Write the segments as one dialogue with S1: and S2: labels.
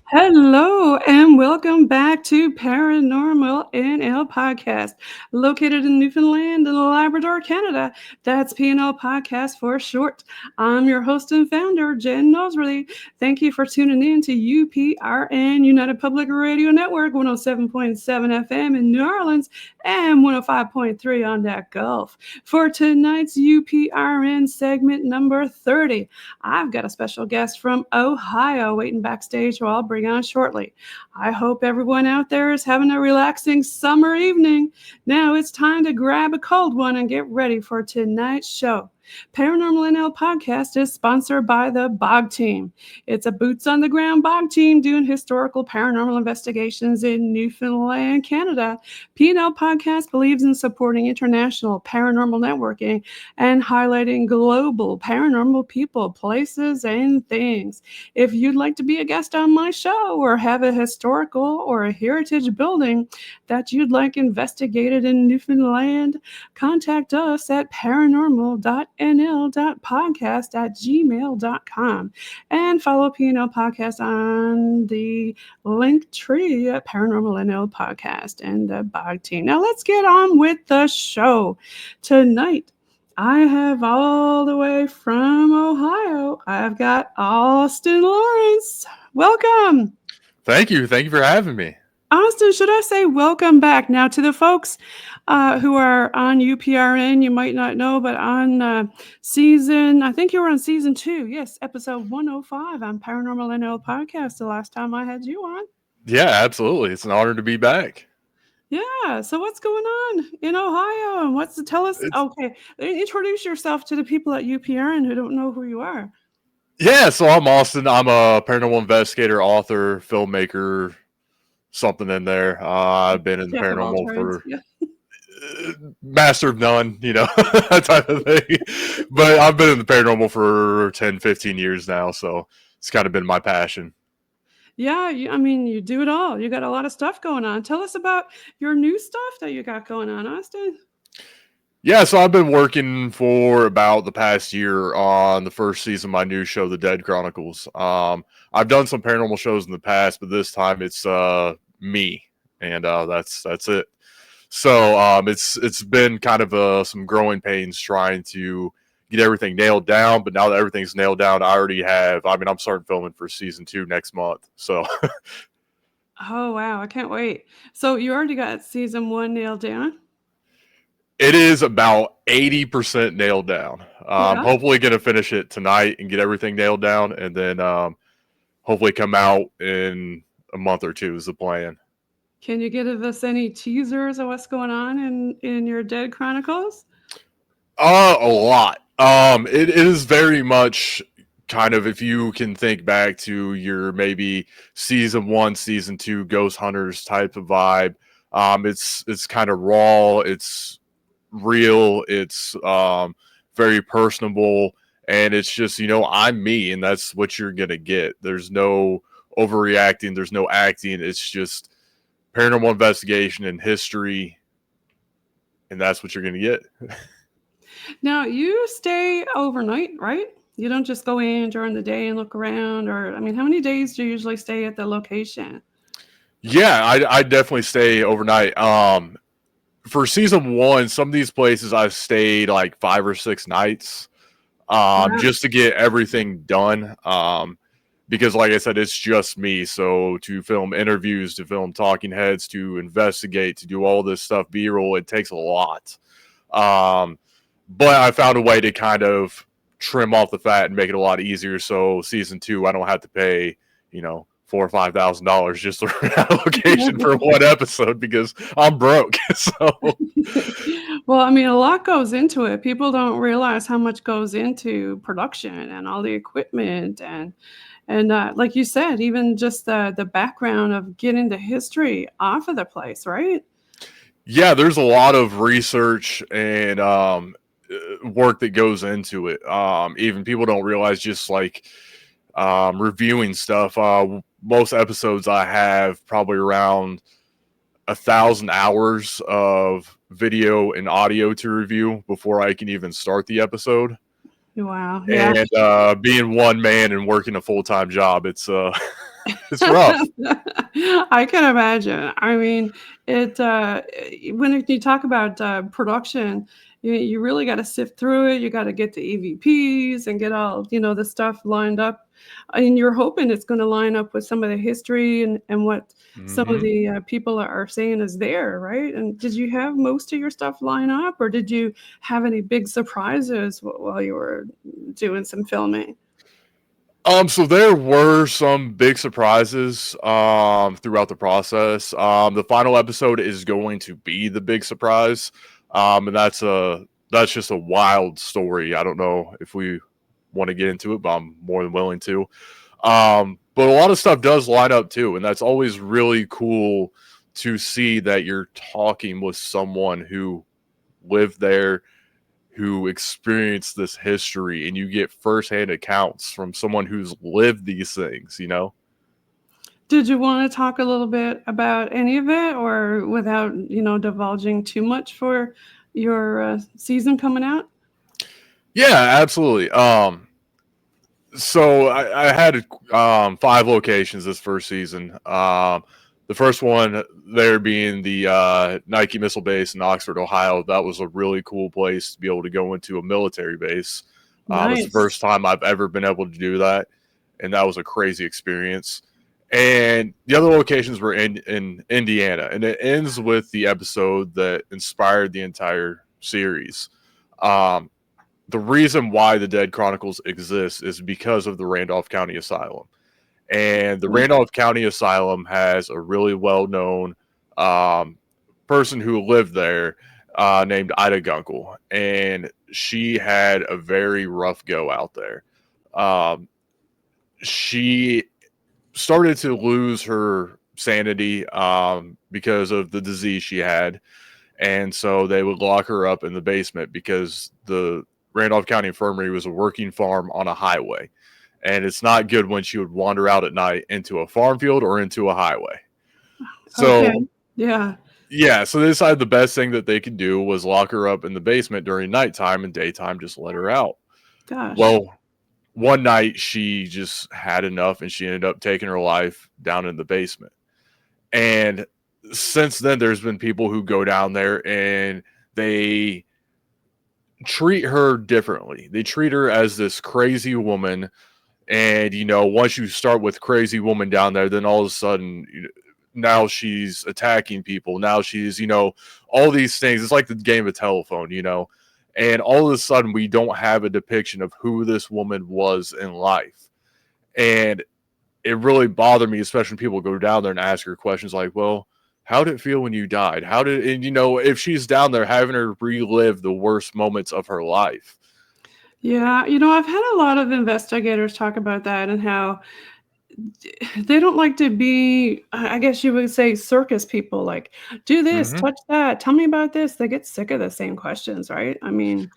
S1: Hello and welcome back to Paranormal NL Podcast, located in Newfoundland and Labrador, Canada. That's PNL Podcast for short. I'm your host and founder, Jen Noseworthy. Thank you for tuning in to UPRN United Public Radio Network, 107.7 FM in New Orleans and 105.3 on that Gulf. For tonight's UPRN segment number 30, I've got a special guest from Ohio waiting backstage who I'll bring on shortly. I hope everyone out there is having a relaxing summer evening. Now it's time to grab a cold one and get ready for tonight's show. Paranormal NL Podcast is sponsored by the Bog Team. It's a boots-on-the-ground Bog Team doing historical paranormal investigations in Newfoundland, Canada. PNL Podcast believes in supporting international paranormal networking and highlighting global paranormal people, places, and things. If you'd like to be a guest on my show or have a historical or a heritage building that you'd like investigated in Newfoundland, contact us at paranormal.nl.podcast@gmail.com and follow PNL Podcast on the link tree at Paranormal NL Podcast and the Bog Team. Now let's get on with the show. Tonight, I have all the way from Ohio, I've got Austin Lawrence. Welcome.
S2: Thank you. Thank you for having me.
S1: Austin, should I say welcome back? Now, to the folks who are on UPRN, you might not know, but on I think you were on season 2. Yes, episode 105 on Paranormal NL Podcast, the last time I had you on.
S2: Yeah, absolutely. It's an honor to be back.
S1: Yeah. So what's going on in Ohio? And tell us? Okay, introduce yourself to the people at UPRN who don't know who you are.
S2: Yeah, so I'm Austin. I'm a paranormal investigator, author, filmmaker, something in there. I've been in the paranormal for master of none, that type of thing. But I've been in the paranormal for 10, 15 years now, so it's kind of been my passion.
S1: Yeah, you do it all. You got a lot of stuff going on. Tell us about your new stuff that you got going on, Austin.
S2: Yeah, so I've been working for about the past year on the first season of my new show, The Dead Chronicles. I've done some paranormal shows in the past, but this time it's me, and that's it. So it's been kind of some growing pains trying to get everything nailed down, but now that everything's nailed down, I'm starting filming for season 2 next month. So
S1: oh wow, I can't wait. So you already got season 1 nailed down?
S2: It is about 80% nailed down.
S1: Yeah.
S2: Hopefully going to finish it tonight and get everything nailed down, and then hopefully come out in a month or 2 is the plan.
S1: Can you give us any teasers of what's going on in your Dead Chronicles?
S2: A lot. It is very much kind of, if you can think back to your maybe season 1, season 2 Ghost Hunters type of vibe. It's kind of raw. It's real. It's very personable, and it's just, I'm me, and that's what you're gonna get. There's no overreacting. There's no acting. It's just paranormal investigation and history, and that's what you're gonna get.
S1: Now, you stay overnight, right? You don't just go in during the day and look around, or how many days do you usually stay at the location?
S2: Yeah, I definitely stay overnight. For season 1, some of these places I've stayed like 5 or 6 nights, just to get everything done. Because like I said, it's just me. So to film interviews, to film talking heads, to investigate, to do all this stuff, B-roll, it takes a lot. But I found a way to kind of trim off the fat and make it a lot easier. So season 2, I don't have to pay, $4,000 or $5,000 just for a location for one episode because I'm broke. So,
S1: well, a lot goes into it. People don't realize how much goes into production and all the equipment and like you said, even just the background of getting the history off of the place, right?
S2: Yeah, there's a lot of research and work that goes into it. Even people don't realize, just like reviewing stuff. Most episodes I have probably around 1,000 hours of video and audio to review before I can even start the episode.
S1: Wow. Yeah.
S2: And being one man and working a full-time job, it's It's rough.
S1: I can imagine. I mean, when you talk about production, you really got to sift through it. You got to get the EVPs and get all, the stuff lined up. And you're hoping it's going to line up with some of the history and what some of
S2: Hmm.
S1: the people are saying is there, right? And did you have most of your stuff line up, or did you have any big surprises while you were doing some filming?
S2: So there were some big surprises throughout the process. The final episode is going to be the big surprise. And that's just a wild story. I don't know if we want to get into it, but I'm more than willing to. But a lot of stuff does line up too, and that's always really cool to see that you're talking with someone who lived there, who experienced this history, and you get firsthand accounts from someone who's lived these things, you know?
S1: Did you want to talk a little bit about any of it, or without, divulging too much for your season coming out?
S2: Yeah, absolutely. So I had 5 locations this first season. The first one there being the Nike missile base in Oxford, Ohio. That was a really cool place to be able to go into a military base. It's the
S1: Nice.
S2: first time I've ever been able to do that, and that was a crazy experience. And the other locations were in Indiana, and it ends with the episode that inspired the entire series. Um, the reason why the Dead Chronicles exists is because of the Randolph County Asylum. And the Randolph County Asylum has a really well-known person who lived there named Ida Gunkel. And she had a very rough go out there. She started to lose her sanity because of the disease she had. And so they would lock her up in the basement because the Randolph County Infirmary was a working farm on a highway. And it's not good when she would wander out at night into a farm field or into a highway.
S1: Okay.
S2: So,
S1: Yeah.
S2: yeah, so they decided the best thing that they could do was lock her up in the basement during nighttime, and daytime just let her out.
S1: Gosh.
S2: Well, one night she just had enough and she ended up taking her life down in the basement. And since then, there's been people who go down there and they treat her differently. They treat her as this crazy woman. And, once you start with crazy woman down there, then all of a sudden, now she's attacking people. Now she's, all these things. It's like the game of telephone, and all of a sudden we don't have a depiction of who this woman was in life. And it really bothered me, especially when people go down there and ask her questions like, well, how did it feel when you died? If she's down there, having her relive the worst moments of her life.
S1: Yeah. I've had a lot of investigators talk about that and how they don't like to be, I guess you would say, circus people, like, do this,
S2: Mm-hmm.
S1: touch that, tell me about this. They get sick of the same questions, right? I mean,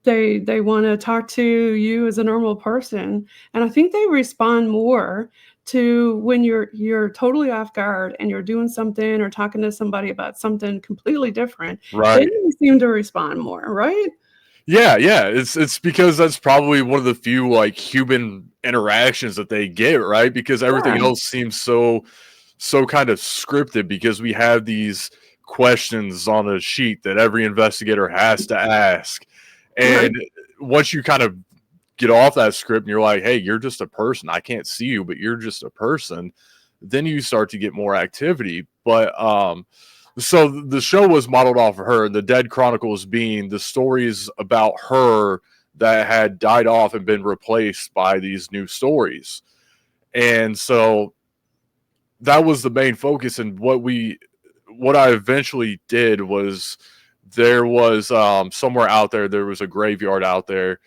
S1: they want to talk to you as a normal person, and I think they respond more to when you're totally off guard and you're doing something or talking to somebody about something completely different. They
S2: Right.
S1: seem to respond more, right?
S2: Yeah, yeah. It's because that's probably one of the few like human interactions that they get, right? Because everything
S1: Yeah.
S2: else seems so kind of scripted because we have these questions on a sheet that every investigator has to ask.
S1: Right.
S2: And once you kind of get off that script and you're like, hey, you're just a person. I can't see you, but you're just a person. Then you start to get more activity. But so the show was modeled off of her, and the Dead Chronicles being the stories about her that had died off and been replaced by these new stories. And so that was the main focus. And what I eventually did was there was somewhere out there was a graveyard out there,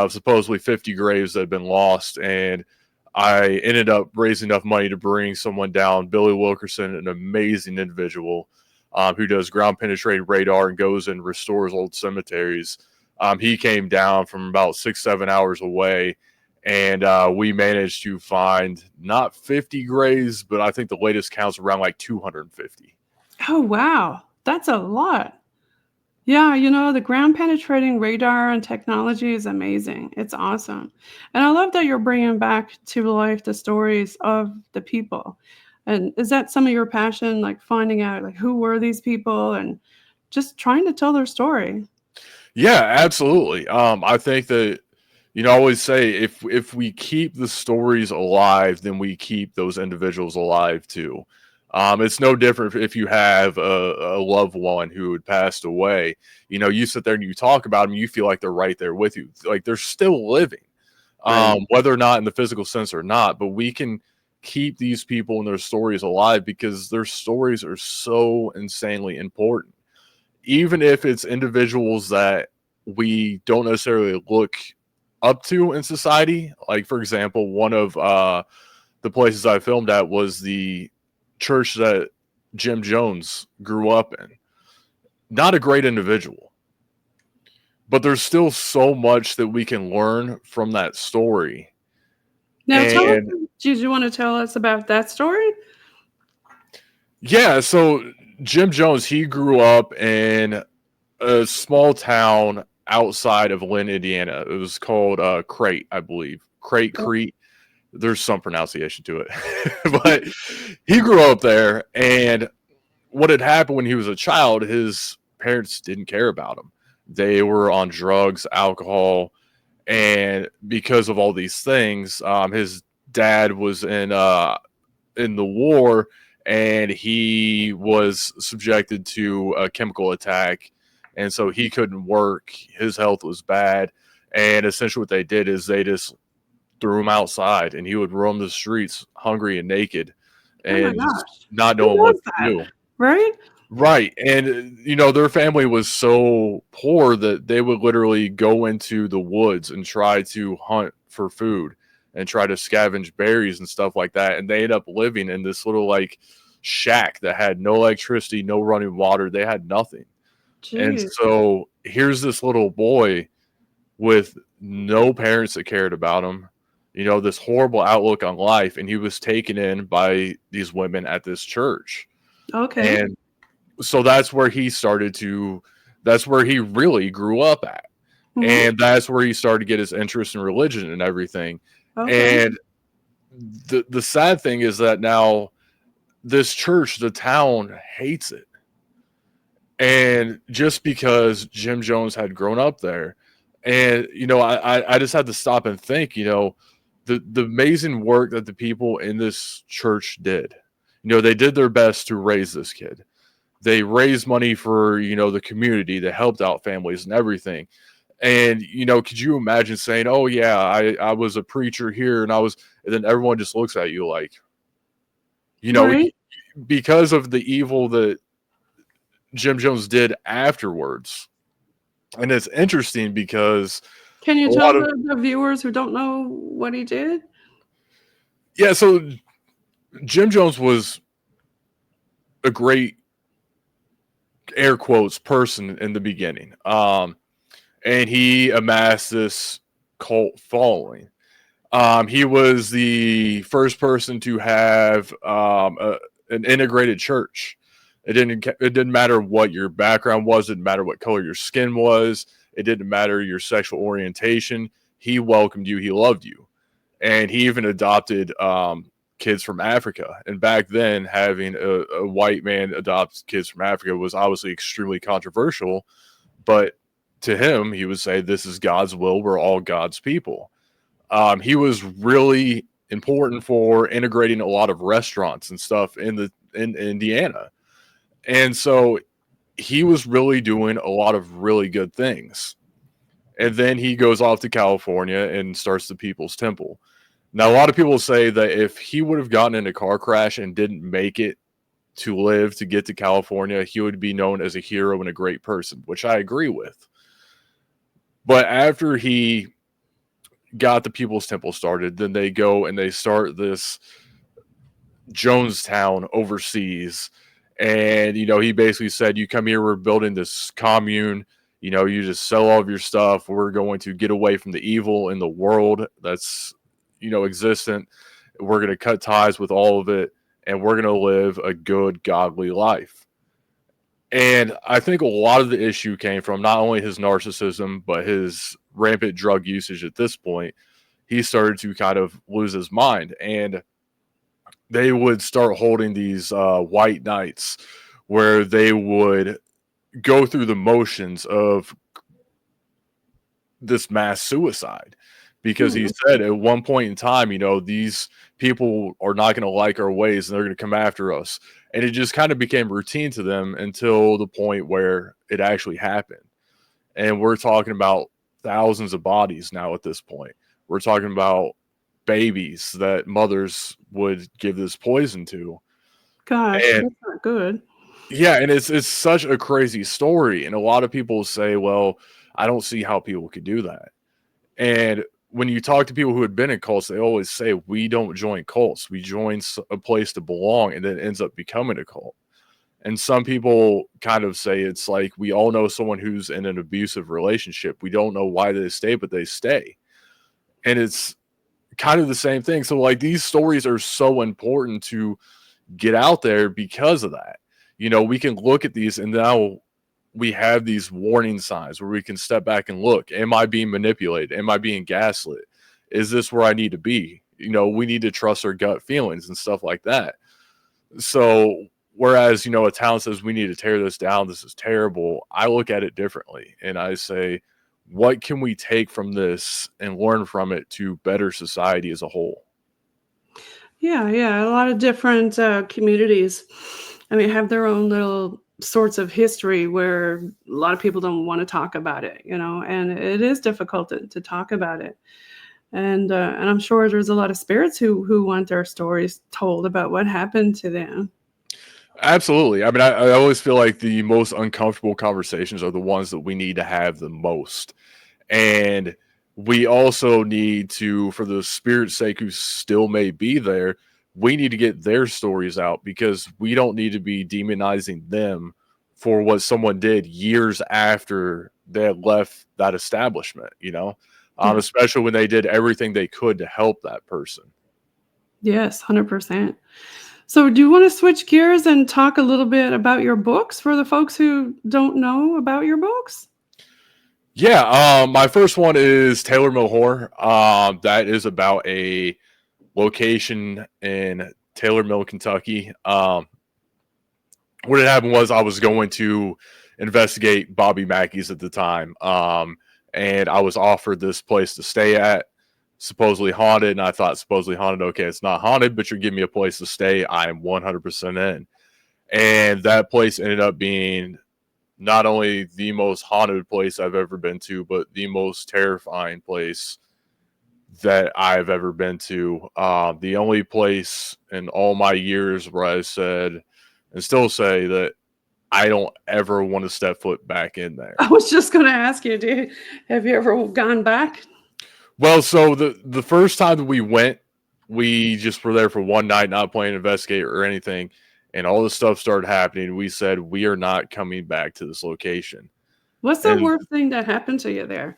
S2: supposedly 50 graves that had been lost. And I ended up raising enough money to bring someone down, Billy Wilkerson, an amazing individual who does ground penetrating radar and goes and restores old cemeteries. He came down from about 6-7 hours away, and we managed to find not 50 graves, but I think the latest count's around like 250.
S1: Oh, wow. That's a lot. Yeah, the ground penetrating radar and technology is amazing. It's awesome. And I love that you're bringing back to life the stories of the people. And is that some of your passion, like finding out like who were these people and just trying to tell their story?
S2: Yeah, absolutely. I think that I always say if we keep the stories alive, then we keep those individuals alive too. It's no different if you have a loved one who had passed away. You sit there and you talk about them, you feel like they're right there with you, like they're still living,
S1: Right.
S2: whether or not in the physical sense or not. But we can keep these people and their stories alive because their stories are so insanely important, even if it's individuals that we don't necessarily look up to in society. Like, for example, one of the places I filmed at was the church that Jim Jones grew up in. Not a great individual, but there's still so much that we can learn from that story.
S1: Now tell us,
S2: And
S1: did you want to tell us about that story?
S2: yeah, so Jim Jones, he grew up in a small town outside of Lynn, Indiana. It was called Crate, I believe. Crete. There's some pronunciation to it. But he grew up there, and what had happened when he was a child, his parents didn't care about him. They were on drugs, alcohol, and because of all these things, his dad was in the war, and he was subjected to a chemical attack, and so he couldn't work. His health was bad, and essentially what they did is they just threw him outside, and he would roam the streets hungry and naked
S1: Oh my
S2: and just
S1: gosh.
S2: not
S1: Who
S2: knowing what
S1: does
S2: to
S1: that?
S2: do.
S1: Right?
S2: Right. And, their family was so poor that they would literally go into the woods and try to hunt for food and try to scavenge berries and stuff like that. And they ended up living in this little like shack that had no electricity, no running water. They had nothing. And
S1: Jeez.
S2: so here's this little boy with no parents that cared about him, this horrible outlook on life. And he was taken in by these women at this church.
S1: Okay.
S2: And so that's where that's where he really grew up at.
S1: Mhm.
S2: And that's where he started to get his interest in religion and everything.
S1: Okay.
S2: And the sad thing is that now this church, the town hates it. And just because Jim Jones had grown up there. And, I just had to stop and think, the amazing work that the people in this church did. They did their best to raise this kid. They raised money for, the community. They helped out families and everything. And, could you imagine saying, oh, yeah, I was a preacher here and then everyone just looks at you like,
S1: Right.
S2: because of the evil that Jim Jones did afterwards. And it's interesting because
S1: Can you
S2: a
S1: tell
S2: lot of,
S1: the viewers who don't know what he did?
S2: yeah, so Jim Jones was a great air quotes person in the beginning. And he amassed this cult following. He was the first person to have an integrated church. It didn't matter what your background was. It didn't matter what color your skin was. It didn't matter your sexual orientation. He welcomed you. He loved you. And he even adopted kids from Africa. And back then, having a white man adopt kids from Africa was obviously extremely controversial. But to him, he would say, this is God's will. We're all God's people. He was really important for integrating a lot of restaurants and stuff in Indiana. And so he was really doing a lot of really good things. And then he goes off to California and starts the People's Temple. Now, a lot of people say that if he would have gotten in a car crash and didn't make it to live to get to California, he would be known as a hero and a great person, which I agree with. But after he got the People's Temple started, then they go and they start this Jonestown overseas. And, he basically said, you come here, we're building this commune. You just sell all of your stuff. We're going to get away from the evil in the world that's, existent. We're going to cut ties with all of it. And we're going to live a good, godly life. And I think a lot of the issue came from not only his narcissism, but his rampant drug usage at this point. He started to kind of lose his mind. And they would start holding these white nights where they would go through the motions of this mass suicide. Because he said at one point in time, these people are not going to like our ways and they're going to come after us. And it just kind of became routine to them until the point where it actually happened. And we're talking about thousands of bodies now at this point. We're talking about babies that mothers would give this poison to.
S1: Gosh, that's not good.
S2: Yeah, and it's such a crazy story. And a lot of people say, well, I don't see how people could do that. And when you talk to people who had been in cults, they always say, we don't join cults. We join a place to belong, and then it ends up becoming a cult. And some people kind of say it's like we all know someone who's in an abusive relationship. We don't know why they stay, but they stay. And it's kind of the same thing. So like these stories are so important to get out there because of that. We can look at these and now we have these warning signs where we can step back and look. Am I being manipulated? Am I being gaslit? Is this where I need to be? We need to trust our gut feelings and stuff like that. So whereas, a town says we need to tear this down, this is terrible, I look at it differently. And I say, what can we take from this and learn from it to better society as a whole?
S1: Yeah. A lot of different communities, have their own little sorts of history where a lot of people don't want to talk about it, and it is difficult to talk about it. And I'm sure there's a lot of spirits who want their stories told about what happened to them.
S2: Absolutely. I always feel like the most uncomfortable conversations are the ones that we need to have the most. And we also need to, for the spirit's sake who still may be there, we need to get their stories out because we don't need to be demonizing them for what someone did years after they had left that establishment, especially when they did everything they could to help that person.
S1: Yes, 100%. So do you want to switch gears and talk a little bit about your books for the folks who don't know about your books?
S2: Yeah, my first one is Taylor Mill Horror. That is about a location in Taylor Mill, Kentucky. What had happened was I was going to investigate Bobby Mackey's at the time, and I was offered this place to stay at, supposedly haunted, and I thought supposedly haunted, okay, it's not haunted, but you're giving me a place to stay, I am 100% in. And that place ended up being not only the most haunted place I've ever been to, but the most terrifying place that I've ever been to. The only place in all my years where I said and still say that I don't ever want to step foot back in there.
S1: I was just going to ask you, have you ever gone back?
S2: Well, so the first time that we went, we just were there for one night, not playing investigator or anything. And all this stuff started happening. We said, we are not coming back to this location.
S1: What's the worst thing that happened to you there?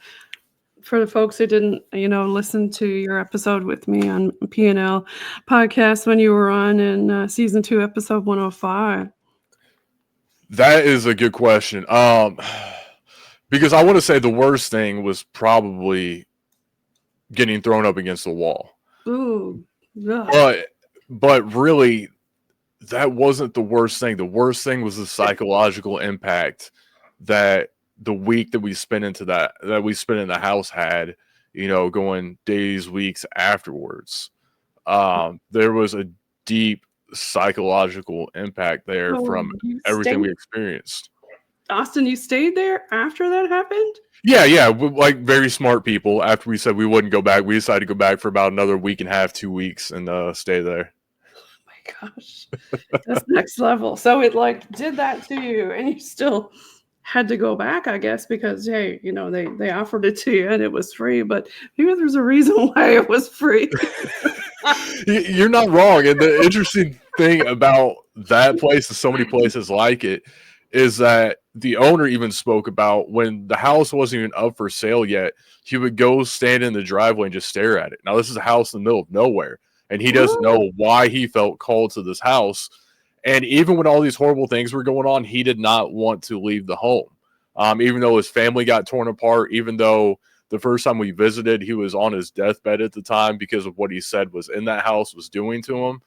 S1: For the folks who didn't, listen to your episode with me on PNL Podcast when you were on in season 2, episode 105.
S2: That is a good question. Because I want to say the worst thing was probably getting thrown up against the wall.
S1: Ooh, yeah.
S2: But really, that wasn't the worst thing. The worst thing was the psychological impact that the week that we spent in the house had, going days, weeks afterwards. There was a deep psychological impact there from everything we experienced.
S1: Austin, you stayed there after that happened?
S2: Yeah. Like very smart people. After we said we wouldn't go back, we decided to go back for about another week and a half, 2 weeks, and stay there.
S1: Oh my gosh, that's next level. So it did that to you, and you still had to go back, I guess, because hey, they offered it to you and it was free, but maybe there's a reason why it was free.
S2: You're not wrong. And the interesting thing about that place and so many places like it is that the owner even spoke about when the house wasn't even up for sale yet, he would go stand in the driveway and just stare at it. Now, this is a house in the middle of nowhere, and he doesn't know why he felt called to this house. And even when all these horrible things were going on, he did not want to leave the home. Even though his family got torn apart, even though the first time we visited, he was on his deathbed at the time because of what he said was in that house was doing to him.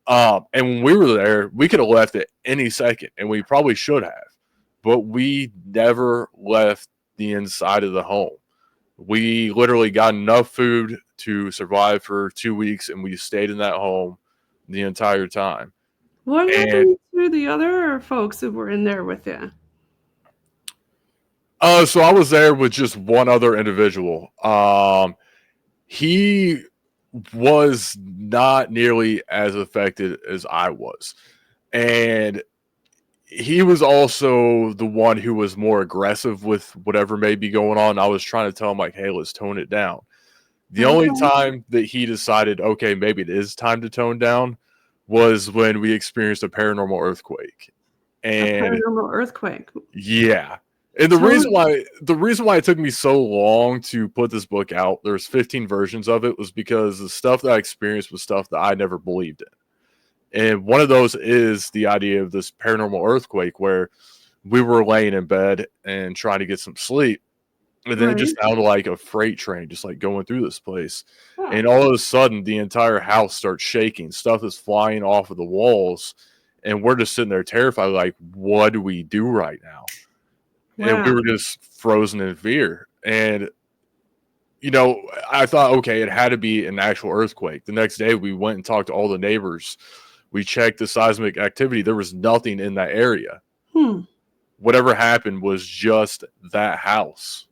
S2: And when we were there, we could have left at any second, and we probably should have. But we never left the inside of the home. We literally got enough food to survive for 2 weeks, and we stayed in that home the entire time.
S1: What happened to the other folks who were in there with you?
S2: So I was there with just one other individual. He was not nearly as affected as I was. And he was also the one who was more aggressive with whatever may be going on. I was trying to tell him, like, hey, let's tone it down. The only time that he decided, okay, maybe it is time to tone down, was when we experienced a paranormal earthquake. And
S1: a paranormal earthquake.
S2: Yeah. And the reason why it took me so long to put this book out, there's 15 versions of it, was because the stuff that I experienced was stuff that I never believed in. And one of those is the idea of this paranormal earthquake, where we were laying in bed and trying to get some sleep. And then it just sounded like a freight train just like going through this place. Huh. And all of a sudden, the entire house starts shaking. Stuff is flying off of the walls. And we're just sitting there terrified, like, what do we do right now? Wow. And we were just frozen in fear. And, you know, I thought, okay, it had to be an actual earthquake. The next day, we went and talked to all the neighbors. We checked the seismic activity. There was nothing in that area. Whatever happened was just that house.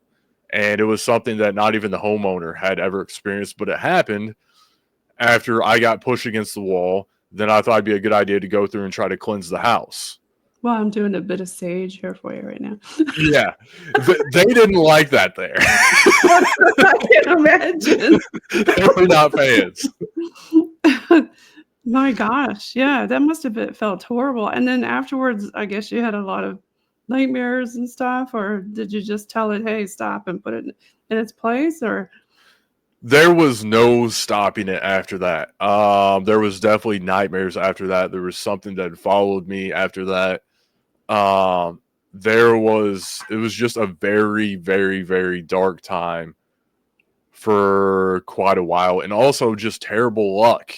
S2: And it was something that not even the homeowner had ever experienced. But it happened after I got pushed against the wall. Then I thought it'd be a good idea to go through and try to cleanse the house.
S1: Well, I'm doing a bit of sage here for you right now.
S2: Yeah. They didn't like that there.
S1: I can imagine.
S2: They were not fans.
S1: My gosh. Yeah, that must have felt horrible. And then afterwards, I guess you had a lot of nightmares and stuff, or did you just tell it, hey, stop and put it in its place? Or
S2: there was no stopping it after that. There was definitely nightmares after that. There was something that followed me after that. It was just a very, very, very dark time for quite a while, and also just terrible luck.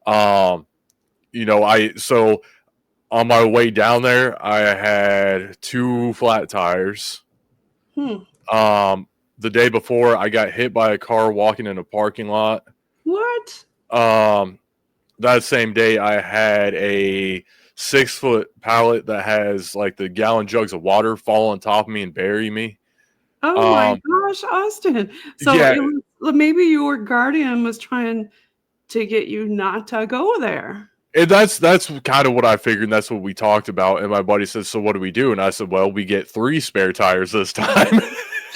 S2: So on my way down there, I had 2 flat tires. The day before, I got hit by a car walking in a parking lot.
S1: What?
S2: That same day, I had a 6-foot pallet that has like the gallon jugs of water fall on top of me and bury me.
S1: Oh my gosh, Austin. So yeah. Maybe your guardian was trying to get you not to go there.
S2: And that's kind of what I figured, and that's what we talked about. And my buddy said, so what do we do? And I said, well, we get 3 spare tires this time.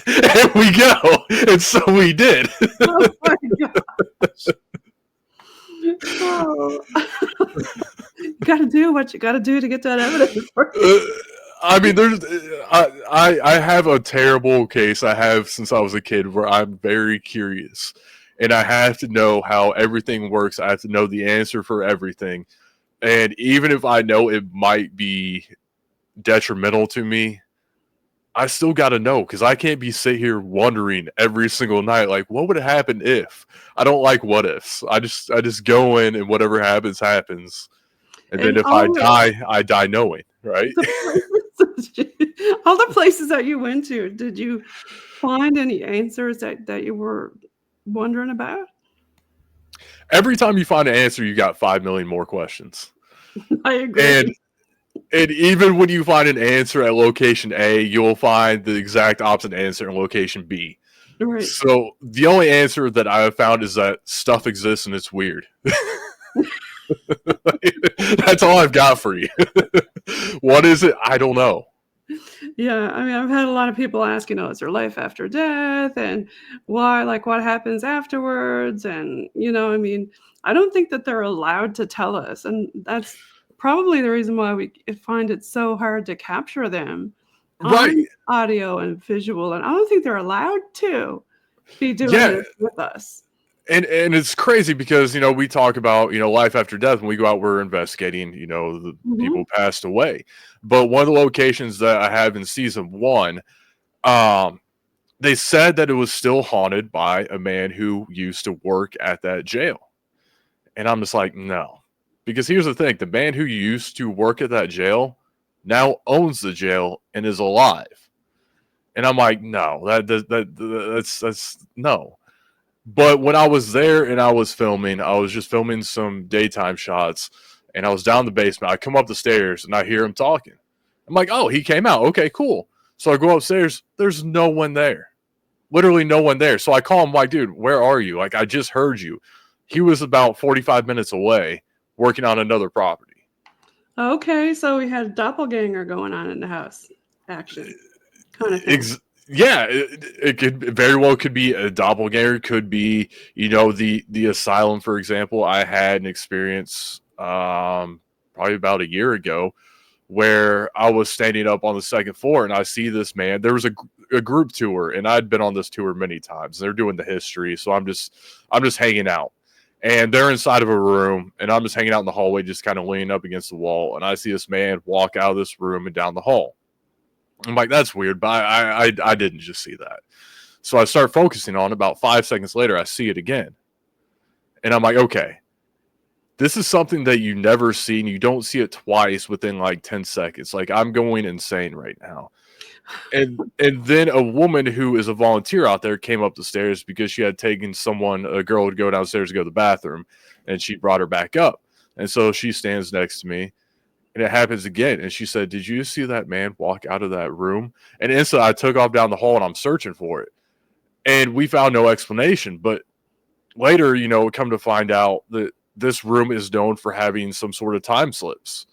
S2: And we go. And so we did.
S1: Oh my gosh. Oh. You got to do what you got to do to get that evidence.
S2: I mean, I have a terrible case I have since I was a kid where I'm very curious. And I have to know how everything works. I have to know the answer for everything. And even if I know it might be detrimental to me, I still got to know, because I can't be sit here wondering every single night, like, what would happen if? I don't like what ifs. I just go in, and whatever happens, happens. And then if I die knowing, right?
S1: All the places that you went to, did you find any answers that you were wondering about?
S2: Every time you find an answer, you got 5 million more questions.
S1: I agree.
S2: And even when you find an answer at location A, you'll find the exact opposite answer in location B.
S1: Right.
S2: So the only answer that I have found is that stuff exists and it's weird. That's all I've got for you. What is it? I don't know.
S1: Yeah, I mean, I've had a lot of people ask, is there life after death, and why, like, what happens afterwards? And, I don't think that they're allowed to tell us. And that's probably the reason why we find it so hard to capture them on audio and visual. And I don't think they're allowed to be doing this with us.
S2: And it's crazy because, we talk about, life after death. When we go out, we're investigating, the people passed away. But one of the locations that I have in season 1, they said that it was still haunted by a man who used to work at that jail. And I'm just like, no. Because here's the thing. The man who used to work at that jail now owns the jail and is alive. And I'm like, no, that's no. But when I was there and I was just filming some daytime shots, and I was down in the basement. I come up the stairs and I hear him talking. I'm like, oh, he came out. Okay, cool. So I go upstairs. There's no one there. Literally no one there. So I call him like, dude, where are you? Like, I just heard you. He was about 45 minutes away working on another property.
S1: Okay, so we had a doppelganger going on in the house. Action. Kind of thing.
S2: Yeah, it could very well could be a doppelganger, could be, the asylum, for example. I had an experience probably about a year ago where I was standing up on the second floor and I see this man. There was a group tour, and I'd been on this tour many times. They're doing the history, so I'm just hanging out. And they're inside of a room, and I'm just hanging out in the hallway, just kind of leaning up against the wall. And I see this man walk out of this room and down the hall. I'm like, that's weird, but I didn't just see that. So I start focusing on it. About 5 seconds later, I see it again. And I'm like, okay, this is something that you never see, and you don't see it twice within like 10 seconds. Like, I'm going insane right now. And then a woman who is a volunteer out there came up the stairs because she had taken a girl to go downstairs to go to the bathroom, and she brought her back up. And so she stands next to me. And it happens again. And she said, did you see that man walk out of that room? And instantly I took off down the hall and I'm searching for it. And we found no explanation. But later, come to find out that this room is known for having some sort of time slips.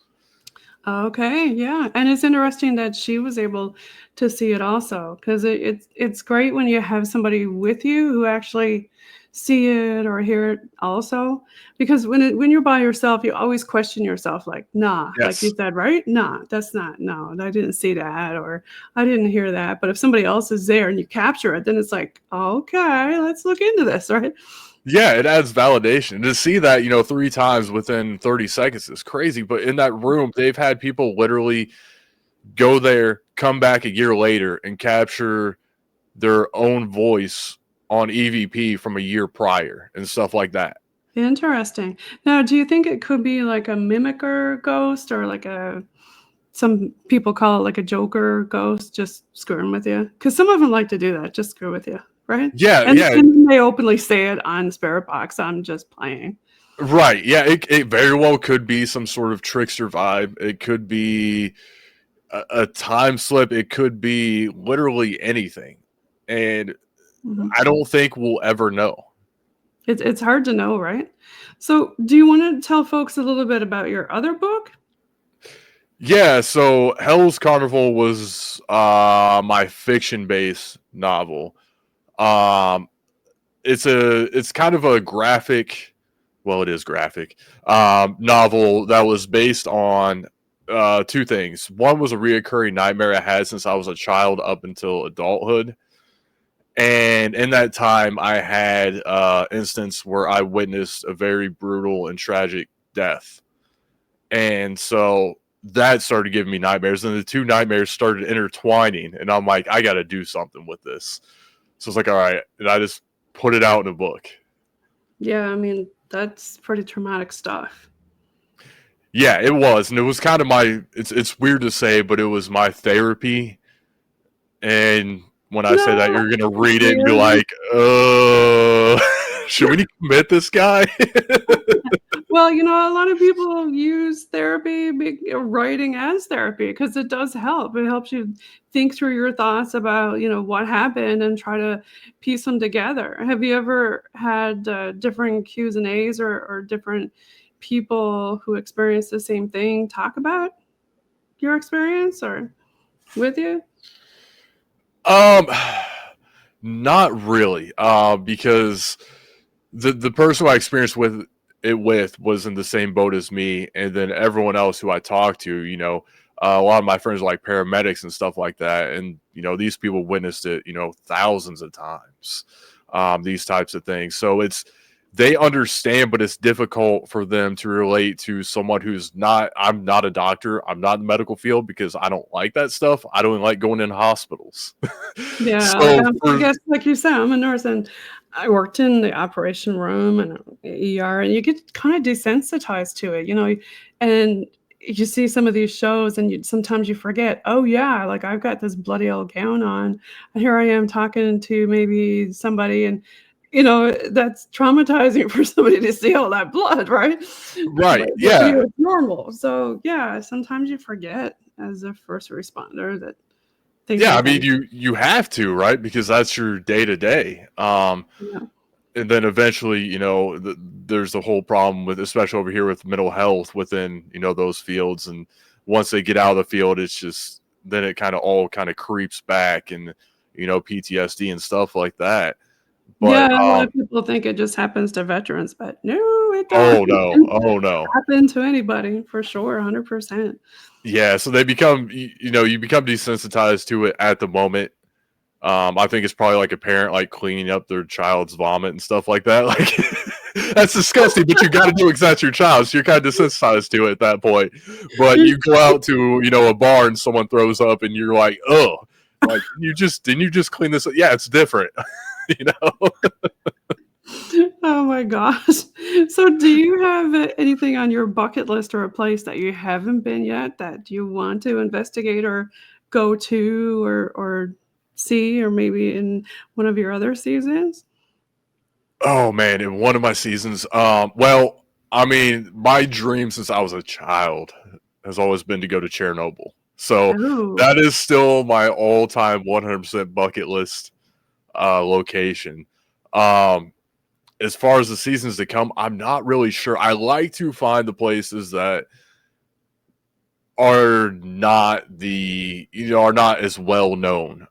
S1: Okay, yeah. And it's interesting that she was able to see it also, because it's great when you have somebody with you who actually see it or hear it also, because when you're by yourself, you always question yourself, like, nah,
S2: Yes.
S1: like you said, right? Nah, that's not, no, I didn't see that, or I didn't hear that. But if somebody else is there and you capture it, then it's like, okay, let's look into this, right?
S2: Yeah, it adds validation. To see that, 3 times within 30 seconds is crazy. But in that room, they've had people literally go there, come back a year later, and capture their own voice on EVP from a year prior and stuff like that.
S1: Interesting. Now, do you think it could be like a mimicker ghost, or like some people call it like a Joker ghost, just screwing with you? Because some of them like to do that, just screw with you, right?
S2: Yeah,
S1: and,
S2: yeah.
S1: And they openly say it on Spirit Box, I'm just playing.
S2: Right. Yeah, it very well could be some sort of trickster vibe. It could be a time slip. It could be literally anything. And I don't think we'll ever know.
S1: It's hard to know, right? So do you want to tell folks a little bit about your other book?
S2: Yeah, so Hell's Carnival was my fiction-based novel. It's kind of a graphic, well, it is graphic, novel that was based on 2 things. One was a reoccurring nightmare I had since I was a child up until adulthood. And in that time, I had an instance where I witnessed a very brutal and tragic death. And so that started giving me nightmares. And the 2 nightmares started intertwining. And I'm like, I got to do something with this. So it's like, all right. And I just put it out in a book.
S1: Yeah, I mean, that's pretty traumatic stuff.
S2: Yeah, it was. And it was kind of it's weird to say, but it was my therapy. And when I say that, you're going to read it and be like, should we commit this guy?
S1: Well, a lot of people use therapy, writing as therapy, because it does help. It helps you think through your thoughts about, what happened and try to piece them together. Have you ever had different Q&As or different people who experience the same thing talk about your experience or with you?
S2: Not really, because the person who I experienced with was in the same boat as me, and then everyone else who I talked to, a lot of my friends are like paramedics and stuff like that, and these people witnessed it, thousands of times. these types of things. So they understand, but it's difficult for them to relate to someone who's not. I'm not a doctor. I'm not in the medical field because I don't like that stuff. I don't like going in hospitals.
S1: Yeah,
S2: So
S1: I guess, like you said, I'm a nurse, and I worked in the operation room and ER, and you get kind of desensitized to it, and you see some of these shows, and sometimes you forget, oh yeah, like I've got this bloody old gown on, and here I am talking to maybe somebody, and that's traumatizing for somebody to see all that blood, right?
S2: right,
S1: But for
S2: yeah.
S1: you, it's normal. So yeah, sometimes you forget as a first responder that things
S2: Yeah, I
S1: like that.
S2: mean, you have to, right? Because that's your day to day.
S1: Yeah.
S2: And then eventually, there's the whole problem with, especially over here with mental health within, those fields. And once they get out of the field, it's just, then it kind of creeps back and, PTSD and stuff like that.
S1: Yeah,
S2: But,
S1: a lot of people think it just happens to veterans, but no, it
S2: oh
S1: doesn't.
S2: no,
S1: It
S2: oh
S1: can
S2: no.
S1: happen to anybody for sure, 100%.
S2: Yeah. So they become, you become desensitized to it at the moment. I think it's probably like a parent like cleaning up their child's vomit and stuff like that. Like that's disgusting, but you got to do it because that's your child, so you're kind of desensitized to it at that point. But you go out to a bar and someone throws up, and you're like, oh, like didn't you just clean this up? Yeah, it's different, you know.
S1: Oh my gosh. So do you have anything on your bucket list or a place that you haven't been yet that you want to investigate or go to or see, or maybe in one of your other seasons?
S2: Oh man, in one of my seasons, well, I mean, my dream since I was a child has always been to go to Chernobyl. So
S1: Oh.
S2: that is still my all-time 100% bucket list location. As far as the seasons to come, I'm not really sure. I like to find the places that are not are not as well known,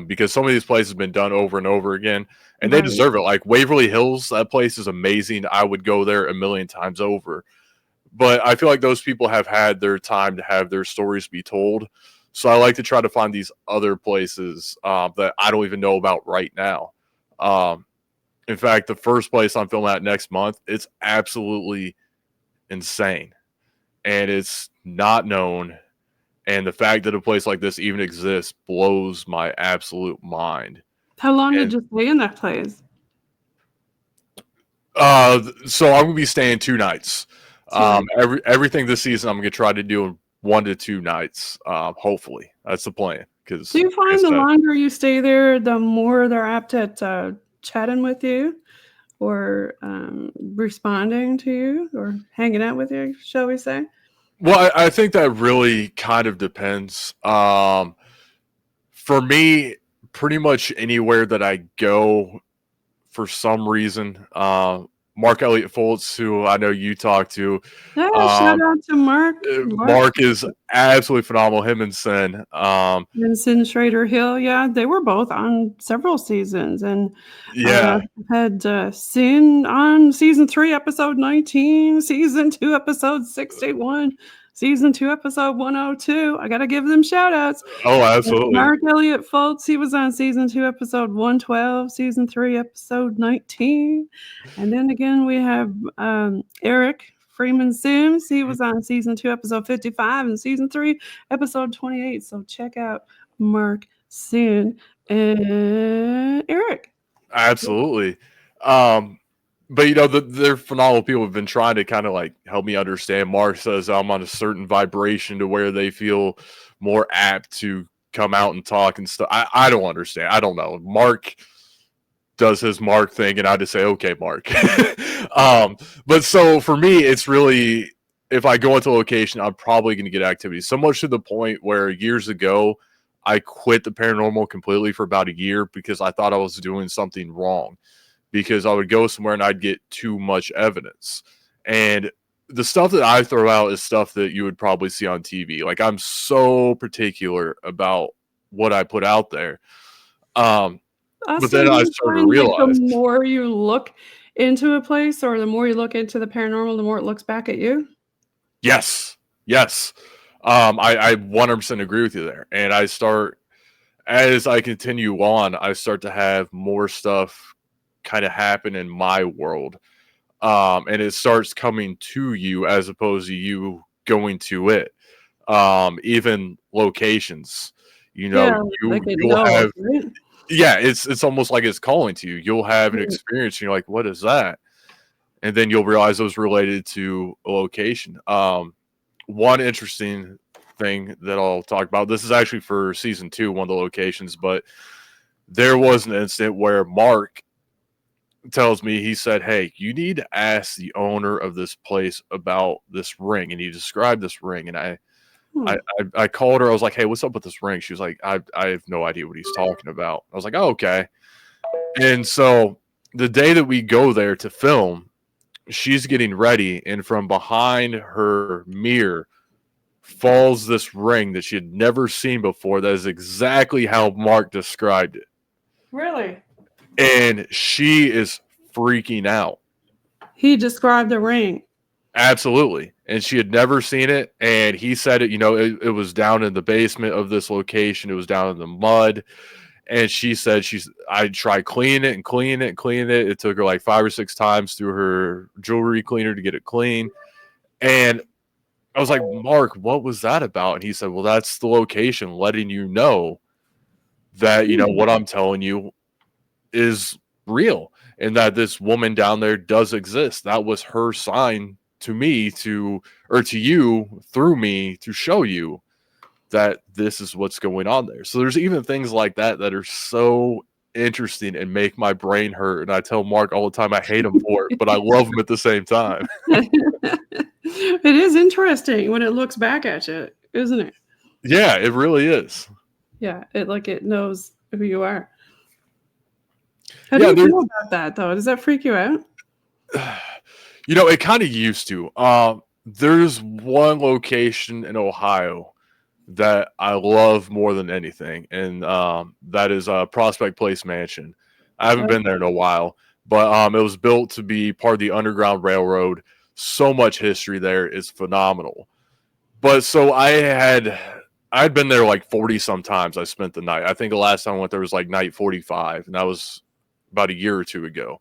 S2: because some of these places have been done over and over again, and they
S1: Right.
S2: deserve it. Like Waverly Hills, that place is amazing. I would go there a million times over. But I feel like those people have had their time to have their stories be told. So I like to try to find these other places that I don't even know about right now. In fact, the first place I'm filming at next month, it's absolutely insane. And it's not known. And the fact that a place like this even exists blows my absolute mind.
S1: How long did
S2: And
S1: you stay in that place?
S2: so I'm gonna be staying 2 nights.
S1: 2 nights.
S2: Everything this season I'm gonna try to do in 1 to 2 nights. Hopefully that's the plan. Because
S1: Do you
S2: like I
S1: find the
S2: said,
S1: longer you stay there, the more they're apt at chatting with you or responding to you or hanging out with you, shall we say?
S2: well, I think that really kind of depends. For me, pretty much anywhere that I go, for some reason, Mark Elliott Fults, who I know you talk to,
S1: Yeah, shout
S2: um,
S1: out to Mark. Mark
S2: Mark is absolutely phenomenal. Him and Cynn.
S1: and Cynn Shrader Hill. Yeah, they were both on several seasons, and
S2: Yeah.
S1: had Cynn on season 3, episode 19, season 2, episode 61, season 2, episode 102. I gotta give them shout outs.
S2: Oh, absolutely.
S1: Mark Elliott Fults, he was on season 2, episode 112, season 3, episode 19. And then again, we have Eric Freeman Sims. He was on season 2, episode 55, and season 3, episode 28. So check out Mark, Cynn, and Eric.
S2: Absolutely. But they're phenomenal people have been trying to kind of like help me understand. Mark says I'm on a certain vibration to where they feel more apt to come out and talk and stuff. I don't understand. I don't know. Mark does his Mark thing, and I just say, okay, Mark. But so for me, it's really, if I go into a location, I'm probably going to get activity. So much to the point where years ago, I quit the paranormal completely for about a year because I thought I was doing something wrong, because I would go somewhere and I'd get too much evidence. And the stuff that I throw out is stuff that you would probably see on TV. Like, I'm so particular about what I put out there. But
S1: So
S2: then
S1: do
S2: I
S1: you
S2: started to
S1: find like the
S2: realize,
S1: more you look into a place or the more you look into the paranormal, the more it looks back at you?
S2: yes, yes. I 100% agree with you there. And as I continue on, I start to have more stuff kind of happen in my world. And it starts coming to you as opposed to you going to it. Even locations,
S1: Yeah, like it
S2: you'll
S1: knows,
S2: have,
S1: right?
S2: yeah, it's almost like it's calling to you. You'll have an experience and you're like, what is that? And then you'll realize it was related to a location. One interesting thing that I'll talk about, this is actually for season 2, one of the locations, but there was an incident where Mark tells me, he said, hey, you need to ask the owner of this place about this ring. And he described this ring. And I called her. I was like, hey, what's up with this ring? She was like, I have no idea what he's talking about. I was like, oh, okay. And so the day that we go there to film, she's getting ready. And from behind her mirror falls this ring that she had never seen before. That is exactly how Mark described it.
S1: Really?
S2: And she is freaking out.
S1: He described the ring.
S2: Absolutely. And she had never seen it. And he said it, it was down in the basement of this location. It was down in the mud. And she said I tried cleaning it and cleaning it and cleaning it. It took her like 5 or 6 times through her jewelry cleaner to get it clean. And I was like, Mark, what was that about? And he said, well, that's the location letting you know that, what I'm telling you is real and that this woman down there does exist. That was her sign to me to you through me to show you that this is what's going on there. So there's even things like that are so interesting and make my brain hurt. And I tell Mark all the time I hate him for it, but I love him at the same time.
S1: It is interesting when it looks back at you, isn't it?
S2: Yeah, it really is.
S1: Yeah, it knows who you are. How do you feel about that, though? Does that freak you out?
S2: It kind of used to. There's one location in Ohio that I love more than anything, and that is Prospect Place Mansion. I haven't been there in a while, but it was built to be part of the Underground Railroad. So much history there is phenomenal. But so I'd been there like 40 sometimes. I spent the night. I think the last time I went there was like night 45, and that was about a year or two ago.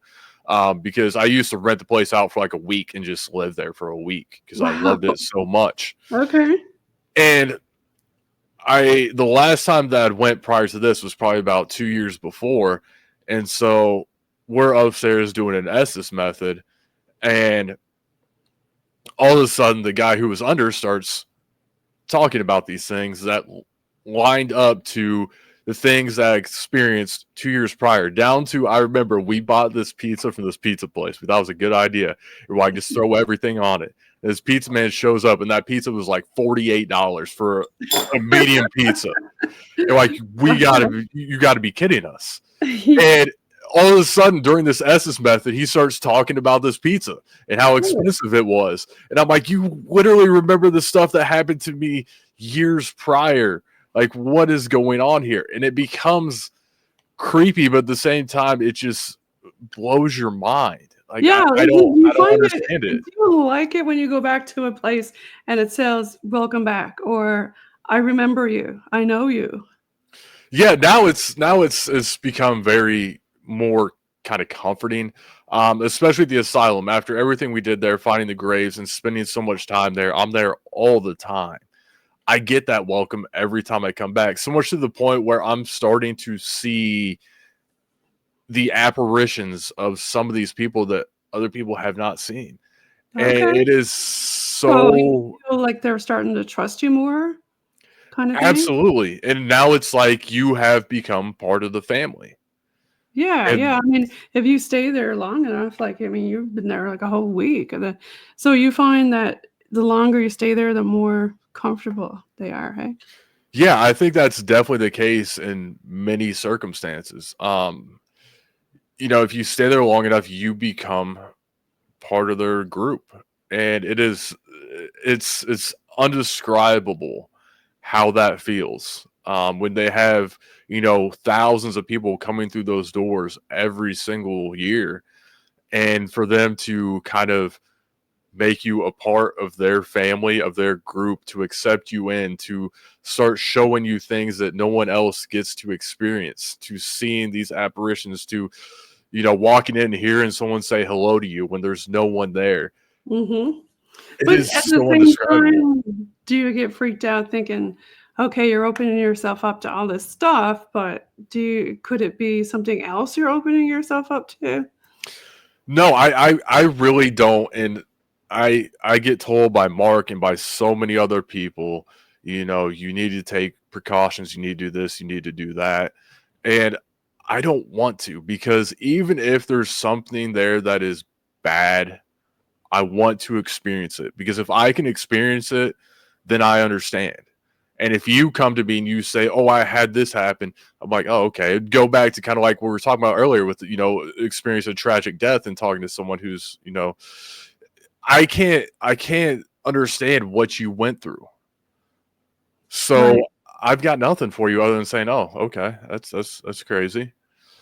S2: Because I used to rent the place out for like a week and just live there for a week because I loved it so much.
S1: Okay.
S2: And the last time that I went prior to this was probably about 2 years before. And so we're upstairs doing an Estes method, and all of a sudden the guy who was under starts talking about these things that lined up to the things that I experienced 2 years prior, down to, I remember we bought this pizza from this pizza place. We thought it was a good idea. We're like, just throw everything on it. And this pizza man shows up, and that pizza was like $48 for a medium pizza. And like, you gotta be kidding us. And all of a sudden, during this Estes method, he starts talking about this pizza and how expensive it was. And I'm like, you literally remember the stuff that happened to me years prior. Like, what is going on here? And it becomes creepy, but at the same time, it just blows your mind. Like,
S1: yeah,
S2: I don't understand it.
S1: Do you like it when you go back to a place and it says, welcome back, or I remember you, I know you?
S2: Yeah, now it's become very more kind of comforting, especially at the asylum. After everything we did there, finding the graves and spending so much time there, I'm there all the time. I get that welcome every time I come back, so much to the point where I'm starting to see the apparitions of some of these people that other people have not seen. Okay. And it is so
S1: you feel like they're starting to trust you more, kind of thing?
S2: Absolutely. And now it's like you have become part of the family.
S1: Yeah, yeah. I mean, if you stay there long enough, like, I mean, you've been there like a whole week. So you find that the longer you stay there, the more comfortable they are, hey?
S2: Yeah, I think that's definitely the case in many circumstances. If you stay there long enough, you become part of their group. And it's undescribable how that feels. When they have, thousands of people coming through those doors every single year, and for them to kind of make you a part of their family, of their group, to accept you in, to start showing you things that no one else gets to experience, to seeing these apparitions, to, walking in here and someone say hello to you when there's no one there.
S1: Mm-hmm.
S2: It
S1: But
S2: is
S1: at
S2: so
S1: the same
S2: indescribable.
S1: time, do you get freaked out thinking, okay, you're opening yourself up to all this stuff, but could it be something else you're opening yourself up to?
S2: No, I really don't. And I get told by Mark and by so many other people, you need to take precautions, you need to do this, you need to do that. And I don't want to, because even if there's something there that is bad, I want to experience it, because if I can experience it, then I understand. And if you come to me and you say, "Oh, I had this happen," I'm like, "Oh, okay." It'd go back to kind of like what we were talking about earlier with, experience a tragic death and talking to someone who's, I can't understand what you went through. So
S1: Right.
S2: I've got nothing for you other than saying, "Oh, okay, that's crazy."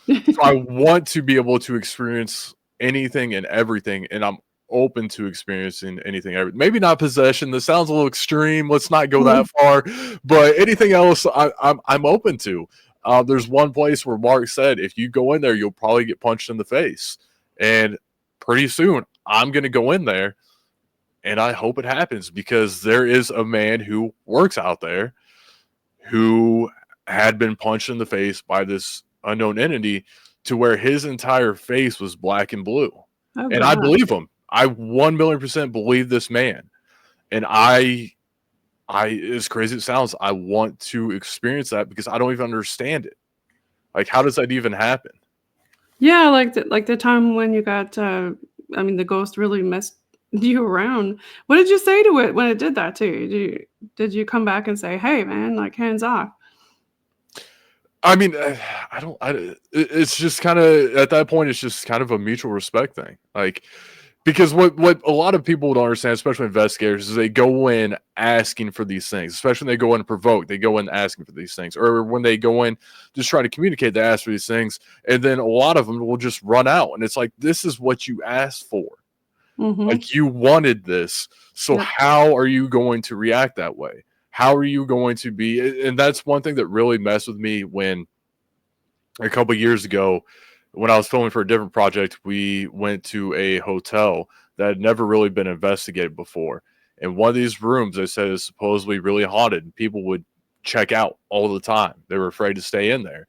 S2: So I want to be able to experience anything and everything, and I'm open to experiencing anything. Maybe not possession. This sounds a little extreme. Let's not go that far. But anything else, I'm open to. There's one place where Mark said, if you go in there, you'll probably get punched in the face, and pretty soon I'm going to go in there, and I hope it happens, because there is a man who works out there who had been punched in the face by this unknown entity to where his entire face was black and blue.
S1: Oh,
S2: And I
S1: God.
S2: believe him. I 1,000,000% believe this man. And I, as crazy as it sounds, I want to experience that, because I don't even understand it. Like, how does that even happen?
S1: Yeah, like the time when you got, the ghost really messed you around. What did you say to it when it did that to you? Did you come back and say, "Hey, man, like hands off"?
S2: I mean, it's just kind of, at that point, it's just kind of a mutual respect thing. Like, because what a lot of people don't understand, especially investigators, is they go in asking for these things, especially when they go in and provoke, they go in asking for these things. Or when they go in just trying to communicate, they ask for these things. And then a lot of them will just run out. And it's like, this is what you asked for.
S1: Mm-hmm.
S2: Like, you wanted this. So
S1: Yep.
S2: how are you going to react that way? How are you going to be? And that's one thing that really messed with me when a couple years ago, when I was filming for a different project, we went to a hotel that had never really been investigated before. And one of these rooms, they said, is supposedly really haunted, and people would check out all the time. They were afraid to stay in there.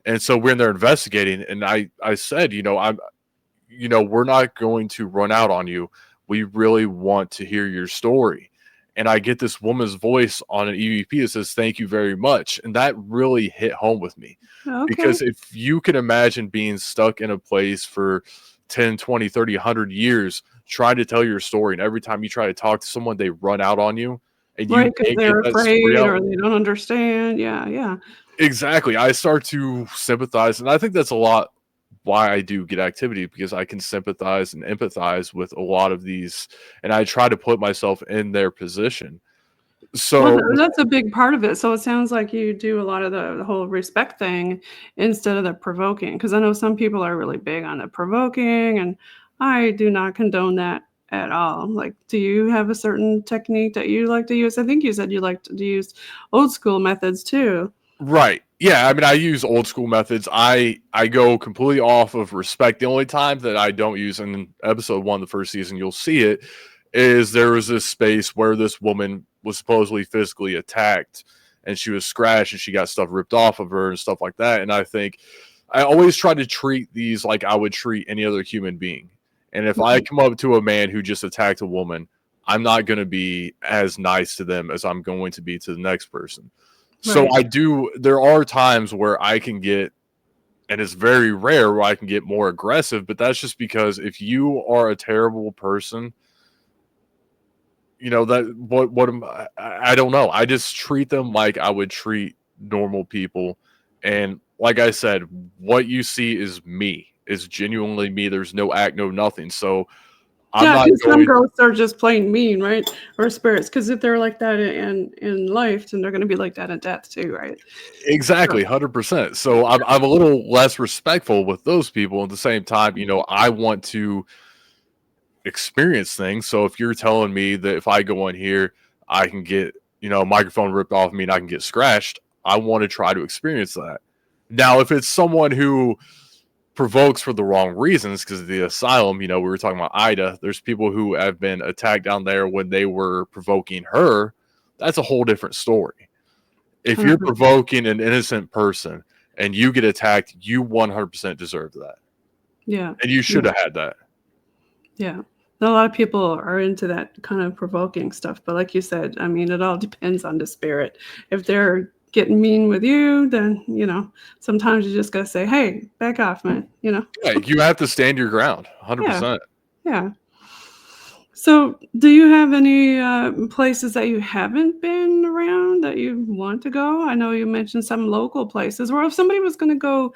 S2: And so we're in there investigating, and I said, we're not going to run out on you. We really want to hear your story. And I get this woman's voice on an EVP that says, "Thank you very much." And that really hit home with me.
S1: Okay.
S2: Because if you can imagine being stuck in a place for 10, 20, 30, 100 years, trying to tell your story, and every time you try to talk to someone, they run out on you, and you
S1: Right, because
S2: can't get
S1: they're
S2: that story
S1: afraid
S2: out.
S1: or they don't understand. Yeah, yeah.
S2: Exactly. I start to sympathize. And I think that's a lot why I do get activity, because I can sympathize and empathize with a lot of these, and I try to put myself in their position.
S1: Well,
S2: So
S1: that's a big part of it. So it sounds like you do a lot of the whole respect thing instead of the provoking. Because I know some people are really big on the provoking, and I do not condone that at all. Like, do you have a certain technique that you like to use? I think you said you like to use old school methods too.
S2: right. Yeah, I mean, I use old school methods. I go completely off of respect. The only time that I don't use, in episode 1 of the first season, you'll see it, is there was this space where this woman was supposedly physically attacked, and she was scratched, and she got stuff ripped off of her and stuff like that. And I think I always try to treat these like I would treat any other human being. And if I
S1: Right.
S2: come up to a man who just attacked a woman, I'm not going to be as nice to them as I'm going to be to the next person. So
S1: Right.
S2: there are times where I can get, and it's very rare where I can get more aggressive, but that's just because if you are a terrible person, that what am I don't know. I just treat them like I would treat normal people. And like I said, what you see is me. Is genuinely me. There's no act, no nothing. So I'm
S1: Yeah,
S2: not
S1: because some
S2: going.
S1: ghosts are just plain mean, right? Or spirits. Because if they're like that in life, then they're going to be like that in death too, right? So,
S2: Exactly, 100%. So I'm a little less respectful with those people. At the same time, I want to experience things. So if you're telling me that if I go in here, I can get, a microphone ripped off me and I can get scratched, I want to try to experience that. Now, if it's someone who provokes for the wrong reasons, because the asylum, we were talking about Ida, there's people who have been attacked down there when they were provoking her. That's a whole different story. If you're provoking an innocent person and you get attacked, you 100% deserve that.
S1: Yeah.
S2: And you should have had that.
S1: Yeah. A lot of people are into that kind of provoking stuff. But like you said, I mean, it all depends on the spirit. If they're getting mean with you, then, sometimes you just got to say, hey, back off, man.
S2: Yeah, you have to stand your ground, 100%.
S1: Yeah. So do you have any places that you haven't been around that you want to go? I know you mentioned some local places. Or if somebody was going to go,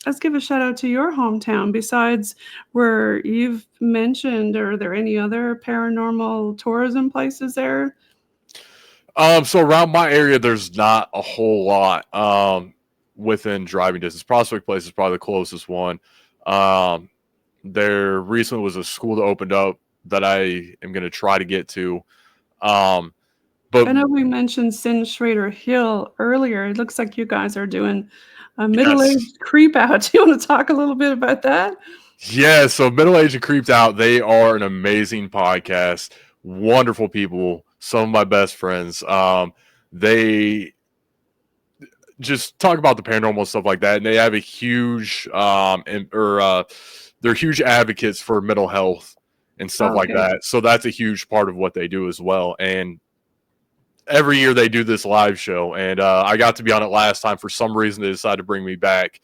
S1: let's give a shout out to your hometown besides where you've mentioned. Are there any other paranormal tourism places there?
S2: So around my area, there's not a whole lot within driving distance. Prospect Place is probably the closest one. There recently was a school that opened up that I am going to try to get to. But
S1: I know we mentioned Cynn Shrader Hill earlier. It looks like you guys are doing a middle-aged creep out. Do you want to talk a little bit about that?
S2: Yeah, so Middle-Aged and Creeped Out, they are an amazing podcast. Wonderful people. Some of my best friends. They just talk about the paranormal and stuff like that, and they have a huge they're huge advocates for mental health and stuff like that. So that's a huge part of what they do as well. And every year they do this live show, and I got to be on it last time. For some reason, they decided to bring me back,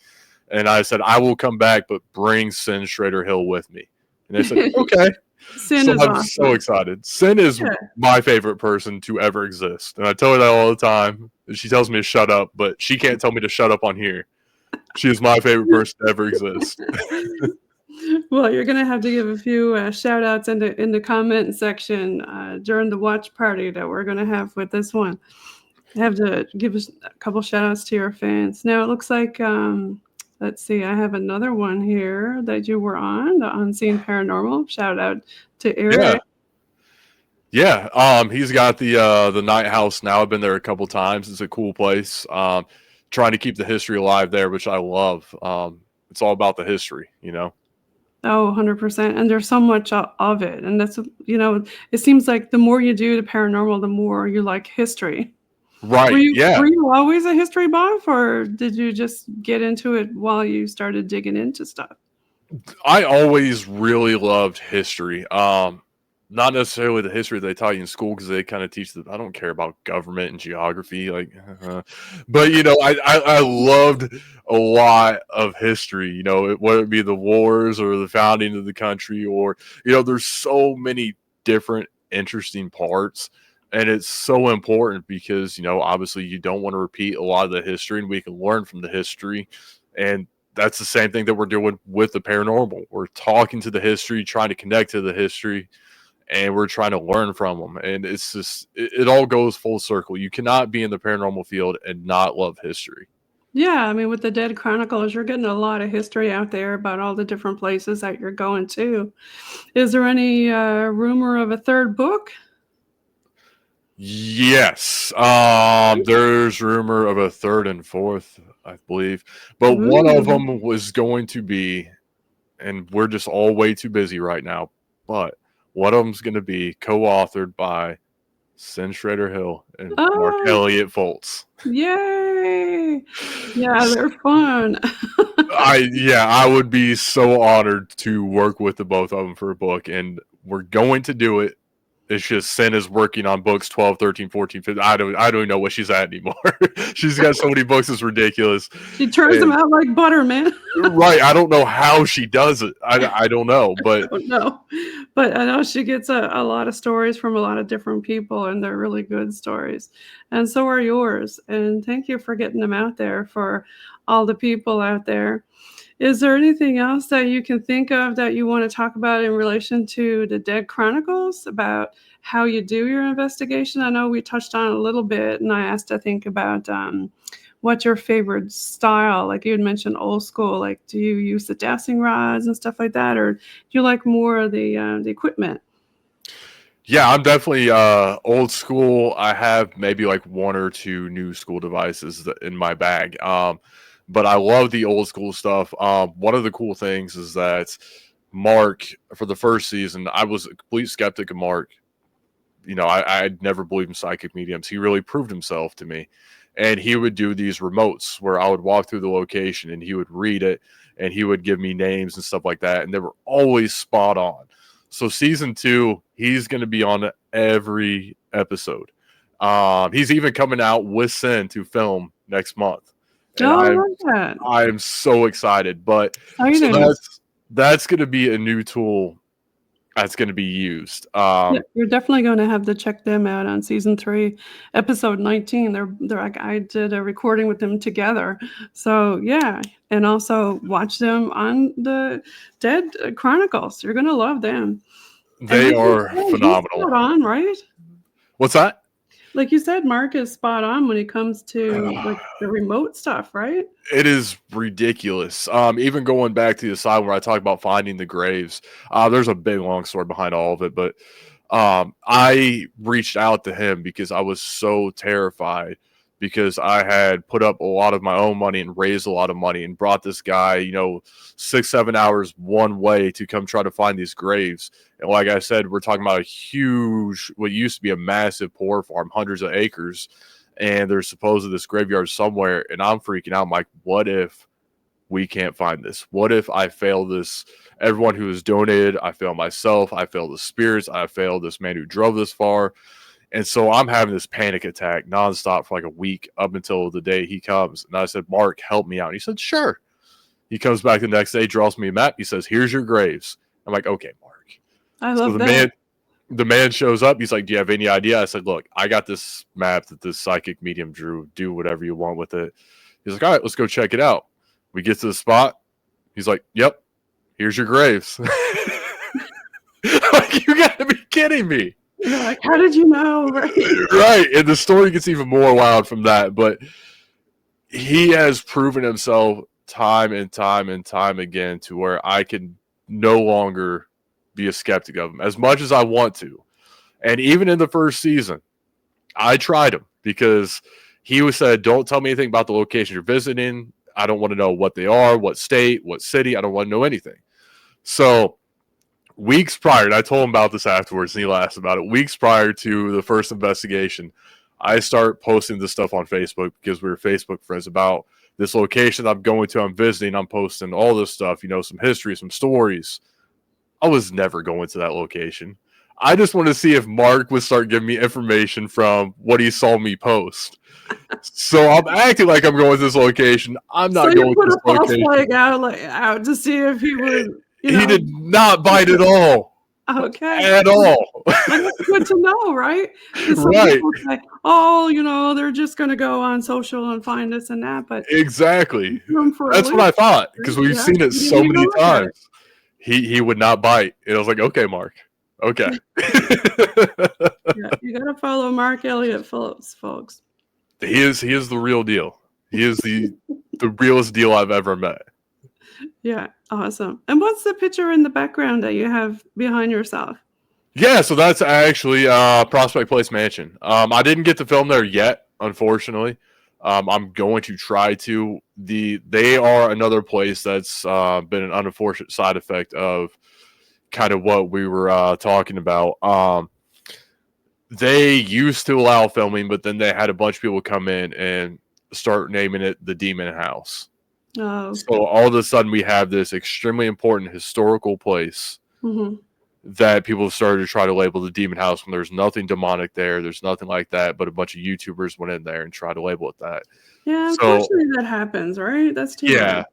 S2: and I said I will come back, but bring Cynn Shrader Hill with me. And they said okay.
S1: Cynn is
S2: I'm
S1: awesome.
S2: so excited. Cynn is my favorite person to ever exist, and I tell her that all the time. She tells me to shut up, but she can't tell me to shut up on here. She is my favorite person to ever exist.
S1: Well, you're going to have to give a few shout outs in the comment section during the watch party that we're going to have with this one. I have to give a couple shout outs to your fans. Now, it looks like, let's see, I have another one here that you were on, the Unseen Paranormal. Shout out to Eric.
S2: Yeah. He's got the Night House now. I've been there a couple times. It's a cool place. Trying to keep the history alive there, which I love. It's all about the history,
S1: Oh, 100%. And there's so much of it. And that's, it seems like the more you do the paranormal, the more you like history.
S2: Right.
S1: Were
S2: yeah.
S1: Were you always a history buff, or did you just get into it while you started digging into stuff?
S2: I always really loved history. Not necessarily the history they taught you in school, because they kind of teach that I don't care about government and geography, but I loved a lot of history, whether it be the wars or the founding of the country, or there's so many different interesting parts, and it's so important because obviously you don't want to repeat a lot of the history, and we can learn from the history. And that's the same thing that we're doing with the paranormal. We're talking to the history, trying to connect to the history, and we're trying to learn from them. And it's just, it all goes full circle. You cannot be in the paranormal field and not love history.
S1: Yeah, I mean, with the Dead Chronicles, you're getting a lot of history out there about all the different places that you're going to. Is there any rumor of a third book?
S2: Yes. There's rumor of a third and fourth, I believe. But one of them was going to be, and we're just all way too busy right now, but one of them's going to be co-authored by Cynn Shrader Hill and Mark Elliott Fults.
S1: Yay! Yeah, they're fun.
S2: I would be so honored to work with the both of them for a book, and we're going to do it. It's just Cynn is working on books 12, 13, 14, 15. I don't even know what she's at anymore. She's got so many books, it's ridiculous.
S1: She turns them out like butter, man.
S2: Right. I don't know how she does it. I don't know. But
S1: I don't know. But I know she gets a lot of stories from a lot of different people, and they're really good stories. And so are yours. And thank you for getting them out there for all the people out there. Is there anything else that you can think of that you want to talk about in relation to the Dead Chronicles, about how you do your investigation? I know we touched on it a little bit, and I asked to think about what's your favorite style. Like you had mentioned old school, like do you use the dowsing rods and stuff like that, or do you like more of the equipment?
S2: Yeah, I'm definitely old school. I have maybe like one or two new school devices in my bag. but I love the old school stuff. One of the cool things is that Mark, for the first season, I was a complete skeptic of Mark. You know, I'd never believed in psychic mediums. He really proved himself to me. And he would do these remotes where I would walk through the location and he would read it and he would give me names and stuff like that. And they were always spot on. So season 2, he's going to be on every episode. He's even coming out with Cynn to film next month. And
S1: I like that.
S2: I am so excited. But so that's going to be a new tool that's going to be used.
S1: You're definitely going to have to check them out on season 3, episode 19. They're like, I did a recording with them together. So yeah, and also watch them on the Dead Chronicles. You're going to love them.
S2: They are phenomenal.
S1: Spot on, right?
S2: What's that?
S1: Like you said, Mark is spot on when it comes to like the remote stuff, right?
S2: It is ridiculous. Even going back to the side where I talk about finding the graves, there's a big long story behind all of it, but I reached out to him because I was so terrified because I had put up a lot of my own money and raised a lot of money and brought this guy, 6-7 hours one way to come try to find these graves. And like I said, we're talking about a huge, what used to be a massive poor farm, hundreds of acres. And there's supposedly this graveyard somewhere. And I'm freaking out. I'm like, what if we can't find this? What if I fail this? Everyone who has donated, I fail myself. I fail the spirits. I fail this man who drove this far. And so I'm having this panic attack nonstop for like a week up until the day he comes. And I said, Mark, help me out. And he said, sure. He comes back the next day, draws me a map. He says, here's your graves. I'm like, okay, Mark.
S1: I love that.
S2: The man shows up. He's like, do you have any idea? I said, look, I got this map that this psychic medium drew. Do whatever you want with it. He's like, all right, let's go check it out. We get to the spot. He's like, yep, here's your graves. Like, you got to be kidding me.
S1: You're like, how did you know?
S2: Right. And the story gets even more wild from that. But he has proven himself time and time and time again to where I can no longer be a skeptic of him as much as I want to. And even in the first season, I tried him because he said, don't tell me anything about the location you're visiting. I don't want to know what they are, what state, what city. I don't want to know anything. So weeks prior, and I told him about this afterwards, and he laughed about it. Weeks prior to the first investigation, I start posting this stuff on Facebook because we were Facebook friends about this location I'm going to, I'm visiting, I'm posting all this stuff, some history, some stories. I was never going to that location. I just wanted to see if Mark would start giving me information from what he saw me post. So I'm acting like I'm going to this location. I'm not going to this location.
S1: So you put a false flag out to see if he would.
S2: He did not bite at all.
S1: Okay.
S2: At all.
S1: That's good to know, right?
S2: Right.
S1: Say, oh, they're just going to go on social and find this and that. But
S2: exactly. That's what I thought because we've seen it so many times. He would not bite. And I was like, okay, Mark. Okay.
S1: Yeah, you got to follow Mark Elliott Fults, folks.
S2: He is the real deal. He is the realest deal I've ever met.
S1: Yeah, awesome. And what's the picture in the background that you have behind yourself?
S2: Yeah, so that's actually Prospect Place Mansion. I didn't get to film there yet, unfortunately. I'm going to try to. They are another place that's been an unfortunate side effect of kind of what we were talking about. They used to allow filming, but then they had a bunch of people come in and start naming it the Demon House.
S1: Oh.
S2: So all of a sudden we have this extremely important historical place that people have started to try to label the Demon House when there's nothing demonic there. There's nothing like that, but a bunch of YouTubers went in there and tried to label it that.
S1: Yeah, unfortunately that happens, right? That's too bad.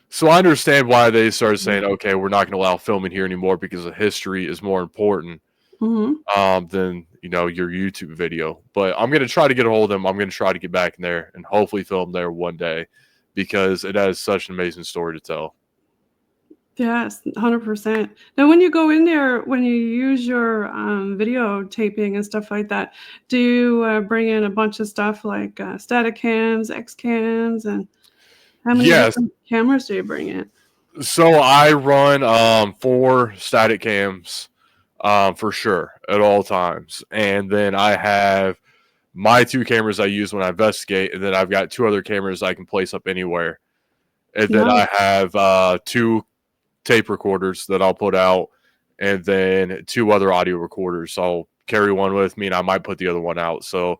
S2: So I understand why they started saying, okay, we're not going to allow filming here anymore because the history is more important than, your YouTube video. But I'm going to try to get a hold of them. I'm going to try to get back in there and hopefully film there one day because it has such an amazing story to tell.
S1: Yes, 100%. Now, when you go in there, when you use your video taping and stuff like that, do you bring in a bunch of stuff like static cams, X cams, and how many different cameras do you bring in?
S2: So I run 4 static cams for sure at all times. And then I have my 2 cameras I use when I investigate. And then I've got 2 other cameras I can place up anywhere. And then I have 2 tape recorders that I'll put out, and then 2 other audio recorders. So I'll carry one with me, and I might put the other one out. So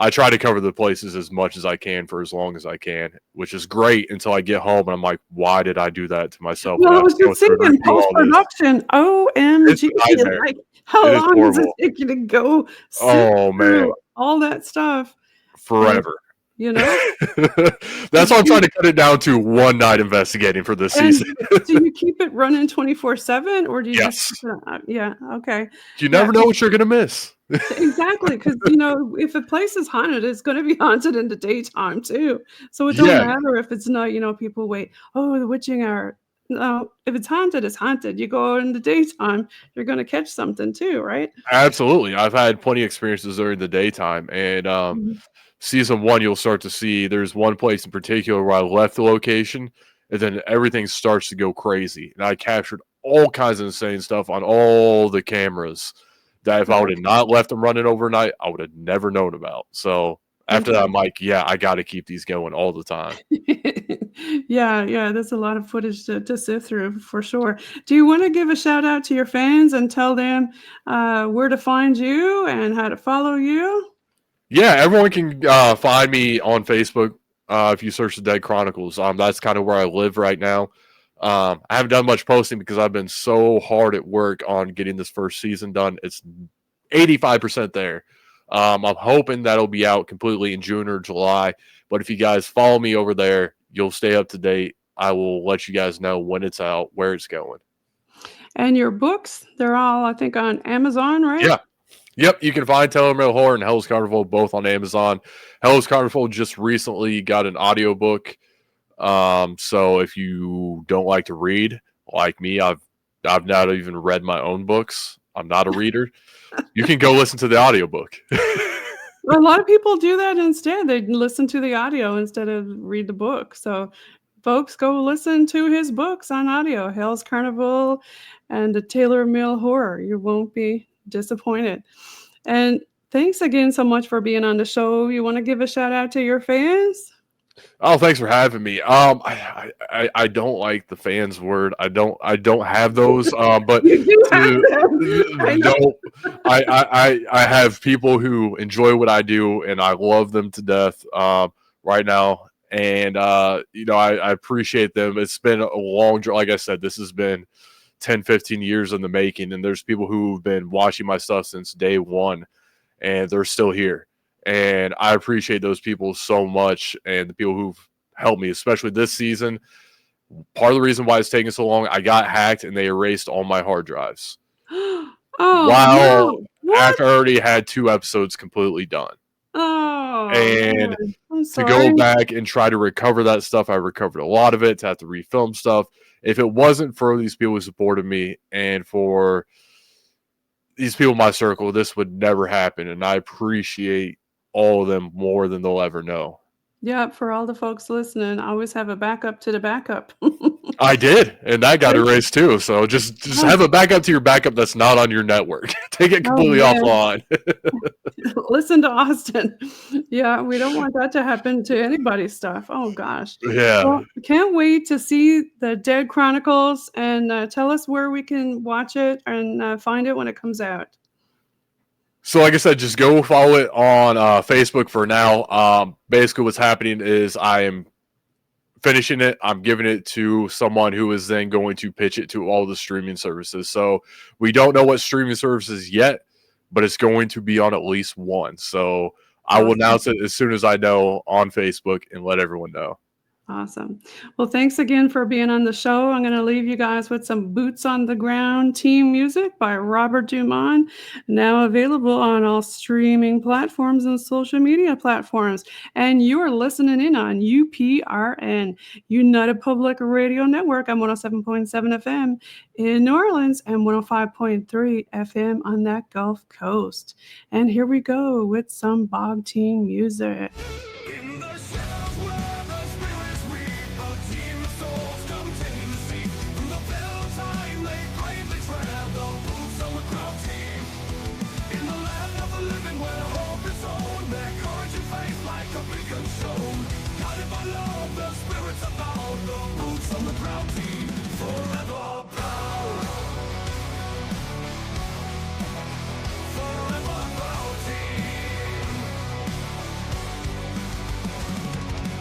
S2: I try to cover the places as much as I can for as long as I can, which is great until I get home and I'm like, why did I do that to myself?
S1: Well, I was just thinking post-production. OMG. Like, how long does it take you to go through all that stuff?
S2: Forever.
S1: You know?
S2: That's why I'm trying to cut it down to one night investigating for this season.
S1: Do you keep it running 24/7 or do you just yeah, okay.
S2: You never know what you're gonna miss.
S1: Exactly, because if a place is haunted, it's going to be haunted in the daytime too. So it don't matter if it's not, people wait, oh, the witching hour. No, if it's haunted, it's haunted. You go out in the daytime, you're going to catch something too, right?
S2: Absolutely. I've had plenty of experiences during the daytime, and season 1, you'll start to see there's one place in particular where I left the location, and then everything starts to go crazy. And I captured all kinds of insane stuff on all the cameras that if I would have not left them running overnight, I would have never known about. So after that, I'm like, I got to keep these going all the time.
S1: Yeah, there's a lot of footage to sift through for sure. Do you want to give a shout out to your fans and tell them where to find you and how to follow you?
S2: Yeah, everyone can find me on Facebook if you search the Dead Chronicles. That's kind of where I live right now. I haven't done much posting because I've been so hard at work on getting this first season done. It's 85% there. I'm hoping that'll be out completely in June or July. But if you guys follow me over there, you'll stay up to date. I will let you guys know when it's out, where it's going.
S1: And your books, they're all, I think, on Amazon, right?
S2: Yeah. Yep, you can find Paranormal Horror and Hell's Carnival both on Amazon. Hell's Carnival just recently got an audiobook. So if you don't like to read, like me, I've not even read my own books. I'm not a reader. You can go listen to the audiobook.
S1: A lot of people do that instead. They listen to the audio instead of read the book. So folks, go listen to his books on audio, Hell's Carnival and the Taylor Mill Horror. You won't be disappointed. And thanks again so much for being on the show. You want to give a shout out to your fans?
S2: Oh, thanks for having me. I don't like the fans word. I don't have those. But I have people who enjoy what I do, and I love them to death right now. And I appreciate them. It's been a long, like I said, this has been 10, 15 years in the making, and there's people who've been watching my stuff since day one, and they're still here. And I appreciate those people so much, and the people who've helped me, especially this season. Part of the reason why it's taking so long, I got hacked and they erased all my hard drives. After I already had 2 episodes completely done. And to go back and try to recover that stuff, I recovered a lot of it, to have to refilm stuff. If it wasn't for these people who supported me and for these people in my circle, this would never happen. And I appreciate all of them more than they'll ever know.
S1: Yeah, for all the folks listening, always have a backup to the backup.
S2: I did, and that got erased too. So just have a backup to your backup that's not on your network. Take it completely offline.
S1: Listen to Austin. Yeah, we don't want that to happen to anybody's stuff. Oh gosh.
S2: Yeah.
S1: Well, can't wait to see the Dead Chronicles, and tell us where we can watch it and find it when it comes out.
S2: So like I said, just go follow it on Facebook for now. Basically what's happening is I am finishing it. I'm giving it to someone who is then going to pitch it to all the streaming services. So we don't know what streaming services yet, but it's going to be on at least one. So I will announce it as soon as I know on Facebook and let everyone know.
S1: Awesome. Well, thanks again for being on the show. I'm going to leave you guys with some Boots on the Ground team music by Robert Dumont, now available on all streaming platforms and social media platforms. And you are listening in on UPRN, United Public Radio Network, on 107.7 FM in New Orleans and 105.3 FM on that Gulf Coast. And here we go with some Bog team music.